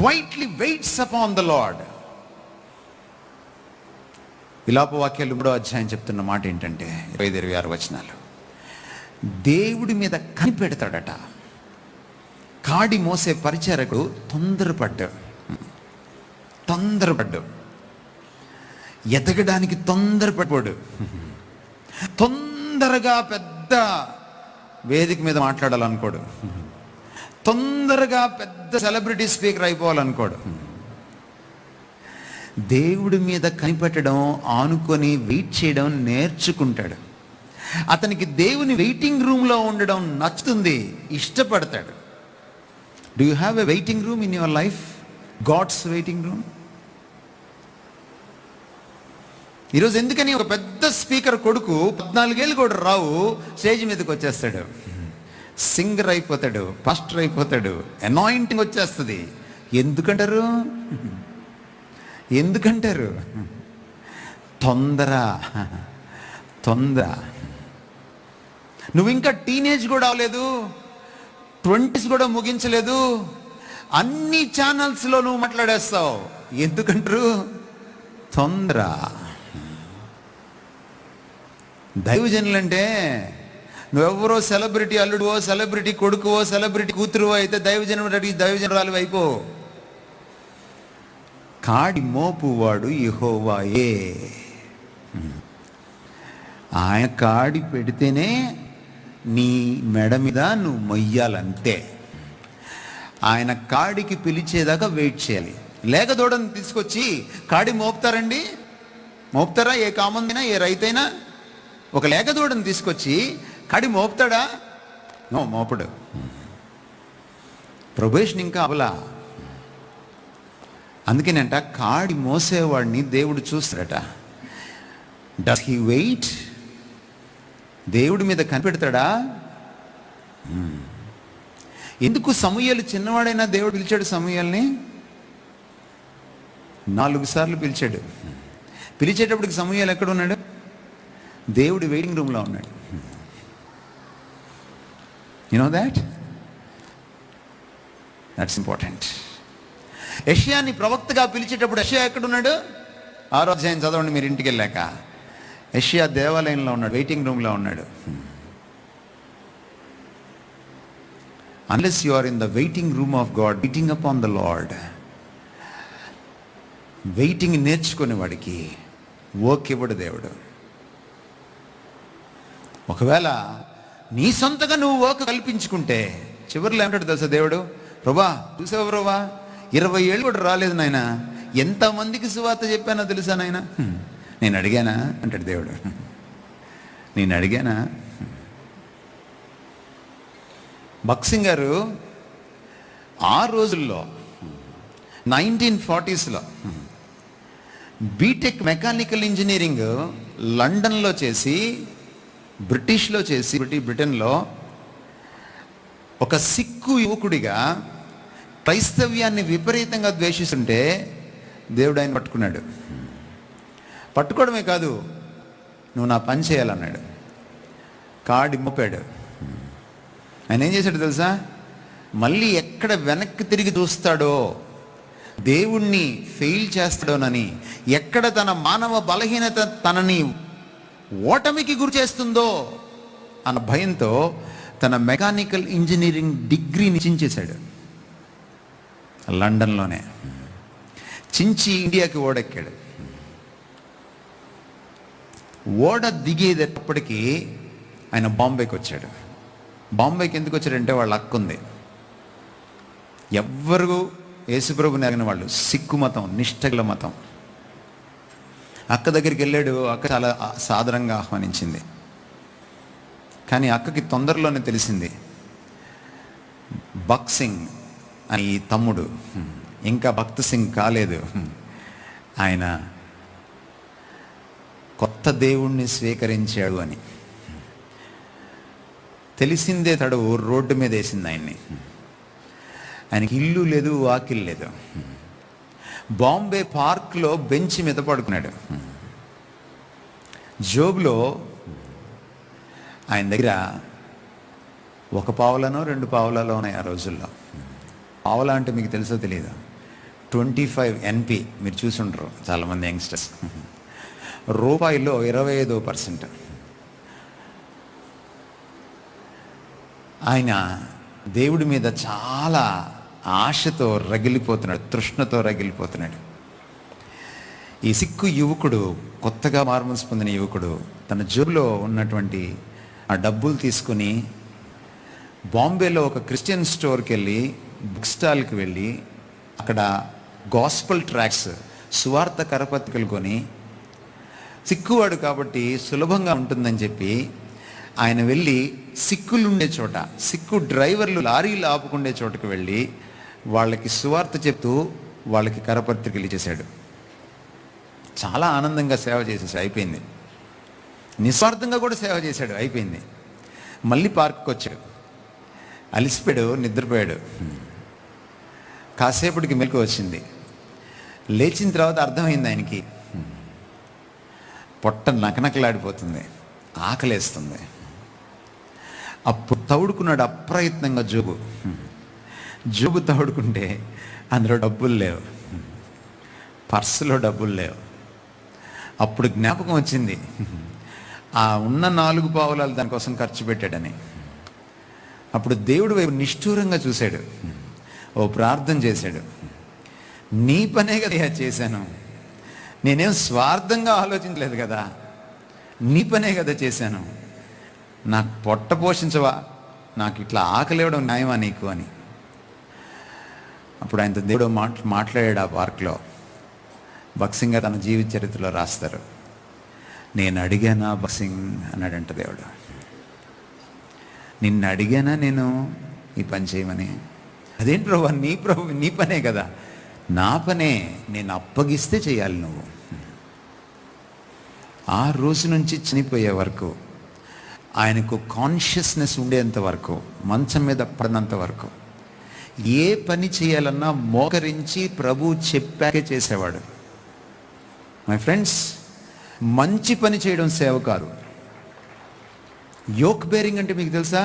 Quietly waits upon the Lord. విలాప వాక్యాలు 3వ అధ్యాయం చెప్తున్న మాట ఏంటంటే 25-26 వచనాలు. దేవుడి మీద కనిపెడతాడట. కాడి మోసే పరిచారకుడు తొందరపడ్డు ఎదగడానికి తొందరపడ్డాడు. తొందరగా పెద్ద వేదిక మీద మాట్లాడాలనుకోడు. తొందరగా పెద్ద సెలబ్రిటీ స్పీకర్ అయిపోవాలనుకోడు. దేవుడి మీద కనిపెట్టడం, ఆనుకొని వెయిట్ చేయడం నేర్చుకుంటాడు. అతనికి దేవుని వెయిటింగ్ రూమ్లో ఉండడం నచ్చుతుంది, ఇష్టపడతాడు. Do you have a waiting room in your life? God's waiting room. ఈరోజు ఎందుకని ఒక పెద్ద స్పీకర్ కొడుకు 14 ఏళ్ళు కూడా రావు స్టేజ్ మీదకి వచ్చేస్తాడు, సింగర్ అయిపోతాడు, పాస్టర్ అయిపోతాడు, అనాయింటింగ్ వచ్చేస్తుంది. ఎందుకంటారు? తొందర. నువ్వు ఇంకా టీనేజ్ కూడా అవ్వలేదు, 20s కూడా ముగించలేదు, అన్ని ఛానల్స్లో నువ్వు మాట్లాడేస్తావు. ఎందుకంటారు? తొందర. దైవజనులంటే నువ్వెవరో సెలబ్రిటీ అల్లుడువో, సెలబ్రిటీ కొడుకువో, సెలబ్రిటీ కూతురువో అయితే దైవజనురాలు అయిపో. కాడి మోపువాడు యెహోవాయే. ఆయన కాడి పెడితేనే నీ మెడ మీద నువ్వు మొయ్యాలంతే. ఆయన కాడికి పిలిచేదాకా వెయిట్ చేయాలి. లేగదూడని తీసుకొచ్చి కాడి మోపుతారండి? మోపుతారా? ఏ కామందైనా, ఏ రైతైనా ఒక లేగదూడని తీసుకొచ్చి కాడి మోపుతాడా? మోపడు. ప్రొబేషన్ ఇంకా అవలా. అందుకేనంట కాడి మోసేవాడిని దేవుడు చూస్తాడట. Does he wait? దేవుడి మీద కనిపెడతాడా? ఎందుకు సమూయేలు చిన్నవాడైనా దేవుడు పిలిచాడు సమూయేల్ని? 4 సార్లు పిలిచాడు. పిలిచేటప్పటికి సమూయేలు ఎక్కడ ఉన్నాడు? దేవుడి వెయిటింగ్ రూమ్లో ఉన్నాడు. You know that's important. యెషయాని ప్రవక్తగా పిలిచేటప్పుడు యెషయా ఎక్కడున్నాడు? 6వ అధ్యాయం చదవండి మీరు ఇంటికి వెళ్ళాక. యెషయా దేవాలయంలో ఉన్నాడు, వెయిటింగ్ రూమ్లో ఉన్నాడు. Unless you are in the waiting room of God, waiting upon the Lord, waiting నేర్చుకునే వాడికి వర్క్ ఇవ్వడు దేవుడు. ఒకవేళ నీ సొంతగా నువ్వు వర్క్ కల్పించుకుంటే చివరిలో ఏమంటాడు తెలుసా దేవుడు? ప్రభా చూసావు ప్రభా, 20 ఏళ్ళు కూడా రాలేదు నాయన, ఎంతమందికి సువార్త చెప్పానో తెలుసా నాయన? నేను అడిగానా అంటాడు దేవుడు. నేను అడిగానా? భక్సింగ్ గారు ఆ రోజుల్లో 1940sలో బీటెక్ మెకానికల్ ఇంజనీరింగ్ లండన్లో చేసి, బ్రిటిష్లో చేసి, బ్రిటన్లో ఒక సిక్కు యువకుడిగా క్రైస్తవ్యాన్ని విపరీతంగా ద్వేషిస్తుంటే దేవుడు ఆయన పట్టుకున్నాడు. పట్టుకోవడమే కాదు, నువ్వు నా పని చేయాలన్నాడు. కాడి మోపాడు. ఆయన ఏం చేశాడు తెలుసా? మళ్ళీ ఎక్కడ వెనక్కి తిరిగి చూస్తాడో, దేవుణ్ణి ఫెయిల్ చేస్తాడోనని, ఎక్కడ తన మానవ బలహీనత తనని ఓటమికి గురి చేస్తుందో అన్న భయంతో తన మెకానికల్ ఇంజనీరింగ్ డిగ్రీని చించేశాడు. లండన్లోనే చించి ఇండియాకి ఓడెక్కాడు. ఓడ దిగేటప్పటికీ ఆయన బాంబేకి వచ్చాడు. బాంబేకి ఎందుకు వచ్చాడంటే వాళ్ళ అక్క ఉంది. ఎవ్వరు యేసుప్రభుని ఎరగిన వాళ్ళు, సిక్కు మతం, నిష్టగల మతం. అక్క దగ్గరికి వెళ్ళాడు. అక్క చాలా సాదరంగా ఆహ్వానించింది. కానీ అక్కకి తొందరలోనే తెలిసింది భక్సింగ్ అని తమ్ముడు ఇంకా భక్త్ సింగ్ కాలేదు, ఆయన కొత్త దేవుణ్ణి స్వీకరించాడు అని. తెలిసిందే తడవు రోడ్డు మీద వేసింది ఆయన్ని. ఆయనకి ఇల్లు లేదు, వాకిల్ లేదు. బాంబే పార్క్లో బెంచ్ మీద పడుకున్నాడు. జోబులో ఆయన దగ్గర 1 పావలానో 2 పావలాలో ఉన్నాయి ఆ రోజుల్లో. పావలా అంటే మీకు తెలుసో తెలియదు? 25 NP మీరు చూసి ఉంటారు చాలామంది యంగ్స్టర్స్. రూపాయిలో 25%. ఆయన దేవుడి మీద చాలా ఆశతో రగిలిపోతున్నాడు, తృష్ణతో రగిలిపోతున్నాడు. ఈ సిక్కు యువకుడు, కొత్తగా మార్మన్స్ పొందిన యువకుడు, తన జేబులో ఉన్నటువంటి ఆ డబ్బులు తీసుకుని బాంబేలో ఒక క్రిస్టియన్ స్టోర్కి వెళ్ళి, బుక్ స్టాల్కి వెళ్ళి అక్కడ గాస్పల్ ట్రాక్స్, సువార్త కరపత్రికలు కొని, సిక్కువాడు కాబట్టి సులభంగా ఉంటుందని చెప్పి ఆయన వెళ్ళి సిక్కులు ఉండే చోట, సిక్కు డ్రైవర్లు లారీలు ఆపుకుండే చోటుకు వెళ్ళి వాళ్ళకి సువార్త చెప్తూ వాళ్ళకి కరపత్రికలు ఇచ్చేశాడు. చాలా ఆనందంగా సేవ చేసేసాడు, అయిపోయింది. నిస్వార్థంగా కూడా సేవ చేశాడు, అయిపోయింది. మళ్ళీ పార్క్కి వచ్చాడు, అలిసిపోయాడు, నిద్రపోయాడు. కాసేపటికి మెలకు వచ్చింది. లేచిన తర్వాత అర్థమైంది ఆయనకి, పొట్ట నకనకలాడిపోతుంది, ఆకలేస్తుంది. అప్పుడు తౌడుకున్నాడు అప్రయత్నంగా జోబు తౌడుకుంటే అందులో డబ్బులు లేవు, పర్సులో డబ్బులు లేవు. అప్పుడు జ్ఞాపకం వచ్చింది, ఆ ఉన్న 4 పావులాలు దానికోసం ఖర్చు పెట్టాడని. అప్పుడు దేవుడు వైపు నిష్ఠూరంగా చూశాడు, ఓ ప్రార్థన చేశాడు. నీ పనే కదా చేశాను, నేనేం స్వార్థంగా ఆలోచించలేదు కదా, నీ పనే కదా చేశాను, నాకు పొట్ట పోషించవా, నాకు ఇట్లా ఆకలేవడం న్యాయమా నీకు అని. అప్పుడు ఆయనతో దేవుడు మాట్లాడాడు ఆ పార్క్లో. భక్సింగ్ గారు తన జీవిత చరిత్రలో రాస్తారు, నేను అడిగానా భక్సింగ్ అన్నాడంట దేవుడు. నిన్ను అడిగానా నేను ఈ పని చేయమని? అదేంటి ప్రభు, నీ పనే కదా. నా పనే, నేను అప్పగిస్తే చేయాలి నువ్వు. ఆ రోజు నుంచి చనిపోయే వరకు, ఆయనకు కాన్షియస్నెస్ ఉండేంత వరకు, మంచం మీద పడినంత వరకు ఏ పని చేయాలన్నా మోకరించి ప్రభు చెప్పాకే చేసేవాడు. మై ఫ్రెండ్స్, మంచి పని చేయడం సేవ కాదు. యోక్ బేరింగ్ అంటే మీకు తెలుసా?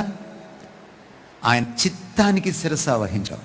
ఆయన చిత్తానికి శిరస వహించాం.